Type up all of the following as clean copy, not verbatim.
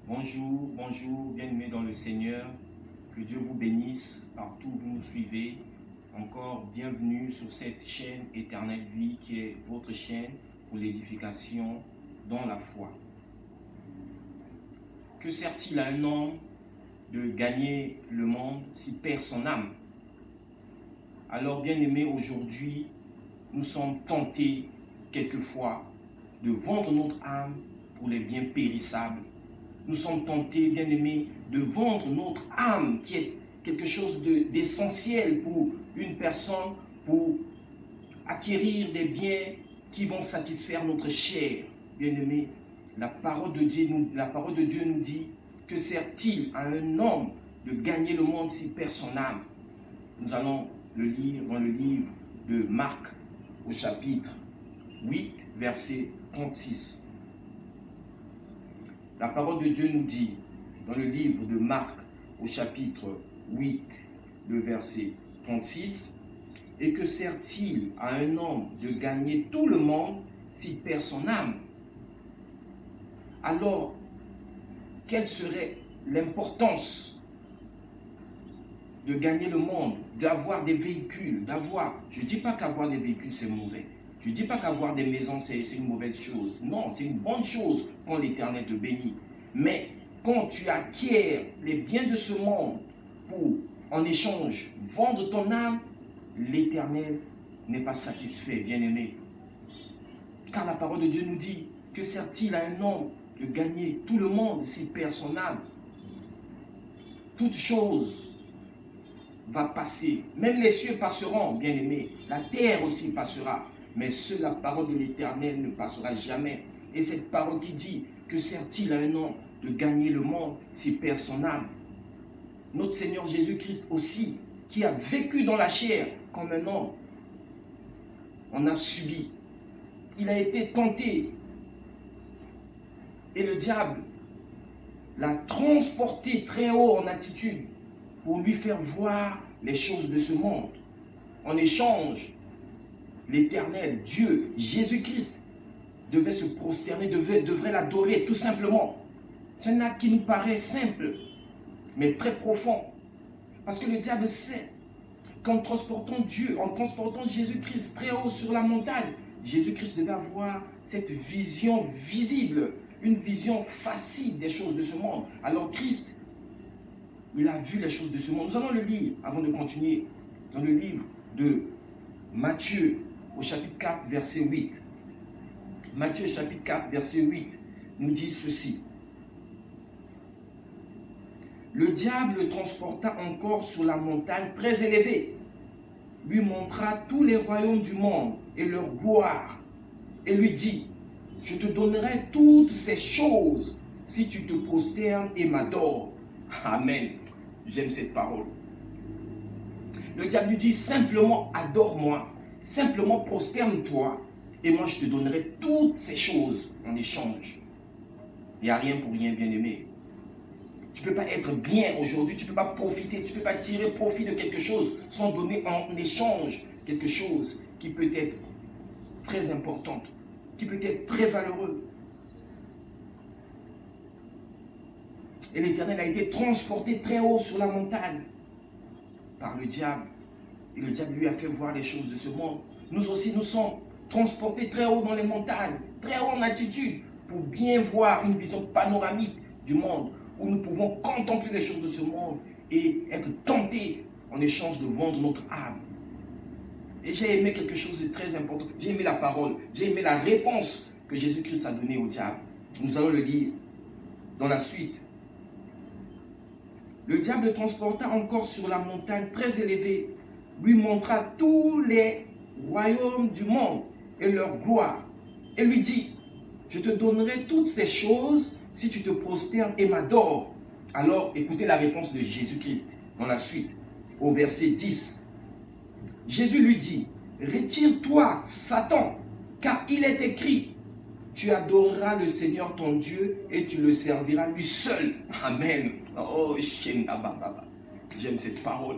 Bonjour, bonjour, bien-aimés dans le Seigneur. Que Dieu vous bénisse partout où vous nous suivez. Encore bienvenue sur cette chaîne Éternelle Vie qui est votre chaîne pour l'édification dans la foi. Que sert-il à un homme de gagner le monde s'il perd son âme? Alors, bien-aimés, aujourd'hui, nous sommes tentés quelquefois de vendre notre âme pour les biens périssables. Nous sommes tentés, bien-aimés, de vendre notre âme, qui est quelque chose d'essentiel pour une personne, pour acquérir des biens qui vont satisfaire notre chair. Bien-aimés, la parole de Dieu nous dit, que sert-il à un homme de gagner le monde s'il perd son âme? Nous allons le lire dans le livre de Marc, au chapitre 8, verset 36. La parole de Dieu nous dit, dans le livre de Marc, au chapitre 8, le verset 36, « Et que sert-il à un homme de gagner tout le monde s'il perd son âme ?» Alors, quelle serait l'importance de gagner le monde, d'avoir des véhicules, je ne dis pas qu'avoir des véhicules c'est mauvais. Je ne dis pas qu'avoir des maisons, c'est une mauvaise chose. Non, c'est une bonne chose quand l'Éternel te bénit. Mais quand tu acquiers les biens de ce monde pour, en échange, vendre ton âme, l'Éternel n'est pas satisfait, bien-aimé. Car la parole de Dieu nous dit, que sert-il à un homme de gagner tout le monde s'il perd son âme? Toute chose va passer. Même les cieux passeront, bien-aimé. La terre aussi passera. Mais seule la parole de l'Éternel ne passera jamais. Et cette parole qui dit, que sert-il à un homme de gagner le monde s'il perd son âme? Notre Seigneur Jésus-Christ aussi, qui a vécu dans la chair comme un homme, en a subi. Il a été tenté. Et le diable l'a transporté très haut en attitude pour lui faire voir les choses de ce monde. En échange, l'Éternel, Dieu, Jésus-Christ, devait se prosterner, devrait l'adorer tout simplement. C'est un acte qui nous paraît simple, mais très profond. Parce que le diable sait qu'en transportant Dieu, en transportant Jésus-Christ très haut sur la montagne, Jésus-Christ devait avoir cette vision visible, une vision facile des choses de ce monde. Alors Christ, il a vu les choses de ce monde. Nous allons le lire, avant de continuer, dans le livre de Matthieu, au chapitre 4, verset 8. Matthieu, chapitre 4, verset 8, nous dit ceci. Le diable le transporta encore sur la montagne très élevée, lui montra tous les royaumes du monde et leur gloire, et lui dit, je te donnerai toutes ces choses si tu te prosternes et m'adores. Amen. J'aime cette parole. Le diable lui dit, simplement adore-moi, simplement prosterne-toi, et moi je te donnerai toutes ces choses en échange. Il n'y a rien pour rien, bien-aimé. Tu ne peux pas être bien aujourd'hui, tu ne peux pas profiter, tu ne peux pas tirer profit de quelque chose sans donner en échange quelque chose qui peut être très importante, qui peut être très valeureuse. Et l'Éternel a été transporté très haut sur la montagne par le diable. Et le diable lui a fait voir les choses de ce monde. Nous aussi, nous sommes transportés très haut dans les montagnes, très haut en altitude, pour bien voir une vision panoramique du monde, où nous pouvons contempler les choses de ce monde et être tentés en échange de vendre notre âme. Et j'ai aimé quelque chose de très important. J'ai aimé la parole, j'ai aimé la réponse que Jésus-Christ a donnée au diable. Nous allons le lire dans la suite. Le diable le transporta encore sur la montagne très élevée, lui montra tous les royaumes du monde et leur gloire, et lui dit, je te donnerai toutes ces choses si tu te prosternes et m'adores. Alors, écoutez la réponse de Jésus-Christ dans la suite, au verset 10. Jésus lui dit, retire-toi, Satan, car il est écrit, tu adoreras le Seigneur ton Dieu et tu le serviras lui seul. Amen. Oh, j'aime cette parole.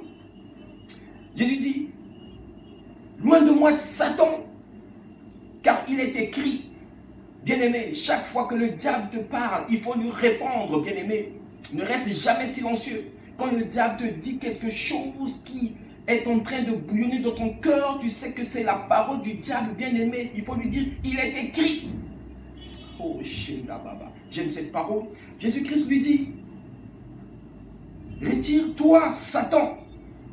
Jésus dit, loin de moi, Satan, car il est écrit, Bien-aimé, chaque fois que le diable te parle, il faut lui répondre, bien-aimé. Ne reste jamais silencieux. Quand le diable te dit quelque chose qui est en train de bouillonner dans ton cœur, tu sais que c'est la parole du diable, bien-aimé. Il faut lui dire, il est écrit. Oh, Baba. J'aime cette parole. Jésus-Christ lui dit, retire-toi, Satan,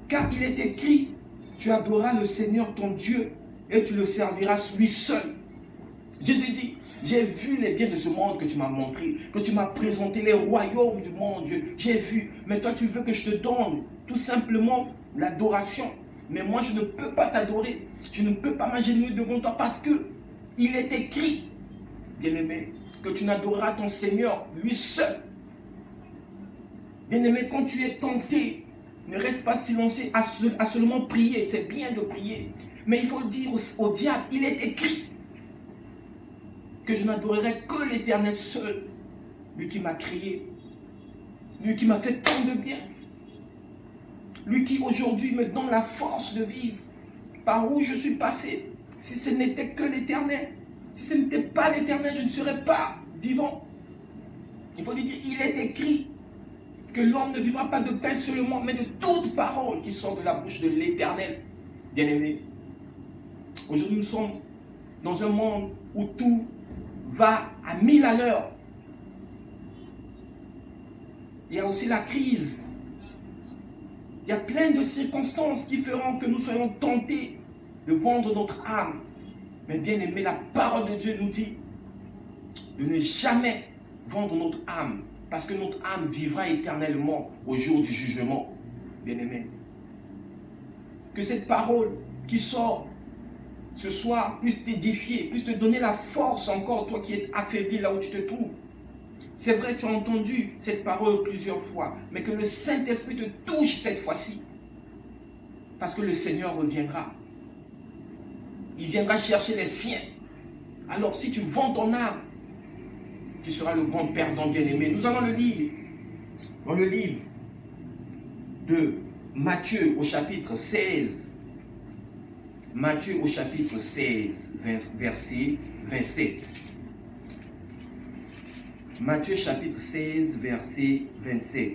car il est écrit, tu adoreras le Seigneur ton Dieu et tu le serviras lui seul. Jésus dit, j'ai vu les biens de ce monde que tu m'as montré, que tu m'as présenté les royaumes du monde, Dieu. J'ai vu, mais toi tu veux que je te donne tout simplement l'adoration. Mais moi je ne peux pas t'adorer, je ne peux pas m'agenouiller devant toi parce que il est écrit, bien-aimé, que tu n'adoreras ton Seigneur lui seul. Bien-aimé, quand tu es tenté, ne reste pas silencieux à seulement prier. C'est bien de prier, mais il faut le dire au diable, il est écrit que je n'adorerai que l'Éternel seul, lui qui m'a créé, lui qui m'a fait tant de bien, lui qui aujourd'hui me donne la force de vivre. Par où je suis passé, si ce n'était que l'Éternel, si ce n'était pas l'Éternel, je ne serais pas vivant. Il faut lui dire, il est écrit que l'homme ne vivra pas de pain seulement, mais de toute parole qui sort de la bouche de l'Éternel. Bien-aimé, aujourd'hui nous sommes dans un monde où tout va à 1000 à l'heure. Il y a aussi la crise. Il y a plein de circonstances qui feront que nous soyons tentés de vendre notre âme. Mais bien aimé, la parole de Dieu nous dit de ne jamais vendre notre âme, parce que notre âme vivra éternellement au jour du jugement. Bien aimé, que cette parole qui sort ce soir puisse t'édifier, puisse te donner la force encore, toi qui es affaibli là où tu te trouves. C'est vrai, tu as entendu cette parole plusieurs fois, mais que le Saint-Esprit te touche cette fois-ci. Parce que le Seigneur reviendra. Il viendra chercher les siens. Alors si tu vends ton âme, tu seras le grand perdant bien-aimé. Nous allons le lire dans le livre de Matthieu au chapitre 16. Matthieu au chapitre 16, verset 27. Matthieu chapitre 16, verset 27.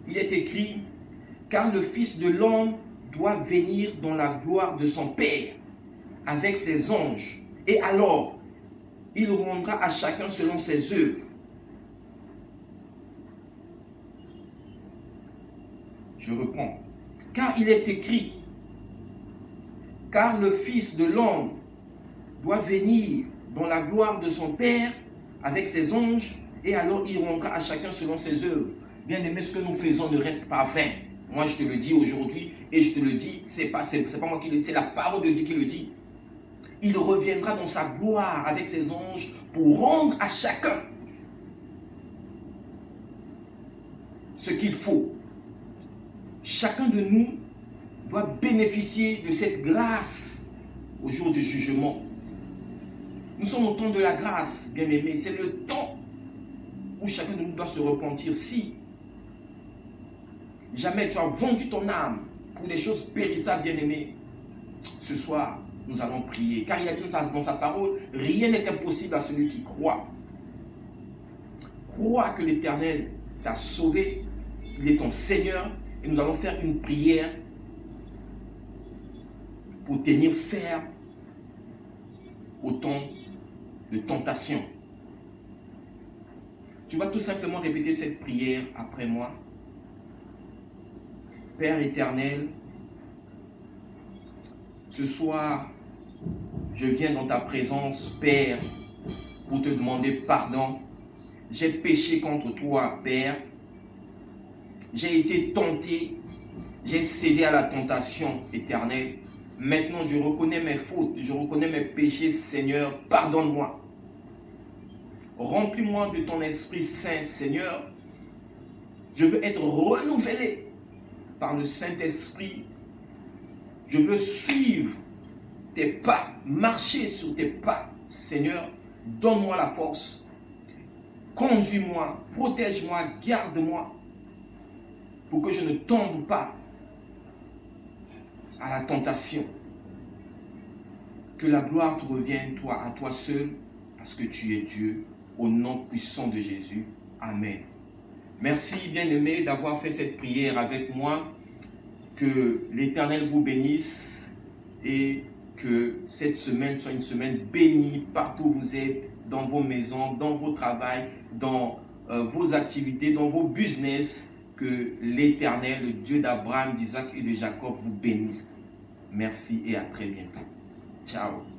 Il est écrit, car le Fils de l'homme doit venir dans la gloire de son Père avec ses anges, et alors il rendra à chacun selon ses œuvres. Je reprends. Car il est écrit, car le Fils de l'homme doit venir dans la gloire de son Père avec ses anges, et alors il rendra à chacun selon ses œuvres. Bien aimé, ce que nous faisons ne reste pas vain. Moi, je te le dis aujourd'hui, et je te le dis, c'est pas moi qui le dis, c'est la parole de Dieu qui le dit. Il reviendra dans sa gloire avec ses anges pour rendre à chacun ce qu'il faut. Chacun de nous doit bénéficier de cette grâce au jour du jugement. Nous sommes au temps de la grâce, bien-aimés. C'est le temps où chacun de nous doit se repentir. Si jamais tu as vendu ton âme pour des choses périssables, bien-aimés, ce soir, nous allons prier. Car il a dit dans sa parole, rien n'est impossible à celui qui croit. Crois que l'Éternel t'a sauvé, il est ton Seigneur, et nous allons faire une prière pour tenir ferme au temps de tentation. Tu vas tout simplement répéter cette prière après moi. Père éternel, ce soir, je viens dans ta présence, Père, pour te demander pardon. J'ai péché contre toi, Père. J'ai été tenté, j'ai cédé à la tentation éternelle. Maintenant, je reconnais mes fautes, je reconnais mes péchés, Seigneur, pardonne-moi. Remplis-moi de ton Esprit Saint, Seigneur. Je veux être renouvelé par le Saint-Esprit. Je veux suivre tes pas, marcher sur tes pas, Seigneur. Donne-moi la force. Conduis-moi, protège-moi, garde-moi, pour que je ne tombe pas à la tentation. Que la gloire te revienne, toi, à toi seul, parce que tu es Dieu, au nom puissant de Jésus. Amen. Merci, bien-aimés, d'avoir fait cette prière avec moi. Que l'Éternel vous bénisse et que cette semaine soit une semaine bénie partout où vous êtes, dans vos maisons, dans vos travails, dans vos activités, dans vos business. Que l'Éternel, le Dieu d'Abraham, d'Isaac et de Jacob vous bénisse. Merci et à très bientôt. Ciao.